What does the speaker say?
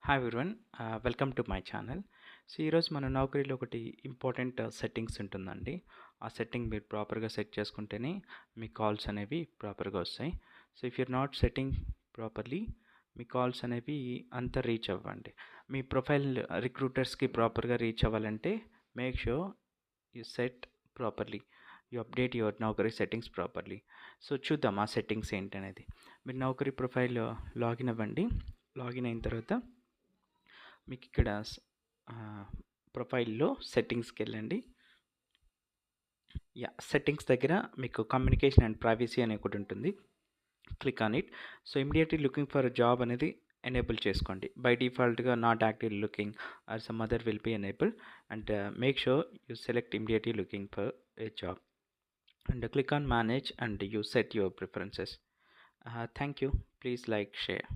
Hi everyone, welcome to my channel. So ఈరోజు మన నౌకరీలో ఒకటి ఇంపార్టెంట్ సెట్టింగ్స్ ఉంటుందండి. ఆ సెట్టింగ్ మీరు ప్రాపర్గా సెట్ చేసుకుంటేనే మీ కాల్స్ అనేవి ప్రాపర్గా వస్తాయి. So if you're not setting properly me calls అనేవి అంత రీచ్ అవ్వండి. మీ ప్రొఫైల్ రిక్రూటర్స్కి ప్రాపర్గా రీచ్ అవ్వాలంటే make sure you set properly, you update your Naukri settings properly. So చూద్దాం ఆ సెట్టింగ్స్ ఏంటనేది. మీరు నౌకరీ ప్రొఫైల్ లాగిన్ అవ్వండి. లాగిన్ అయిన తర్వాత మీకు ఇక్కడ ప్రొఫైల్లో సెట్టింగ్స్కి వెళ్ళండి. సెట్టింగ్స్ దగ్గర మీకు కమ్యూనికేషన్ అండ్ ప్రైవసీ అనే ఒకటి ఉంటుంది. Click on it. So immediately looking for job అనేది ఎనేబుల్ చేసుకోండి. బై డిఫాల్ట్గా not active looking or some other will be enable and make sure you select immediately looking for a job and click on manage and you set your preferences. Thank you. Please like, share.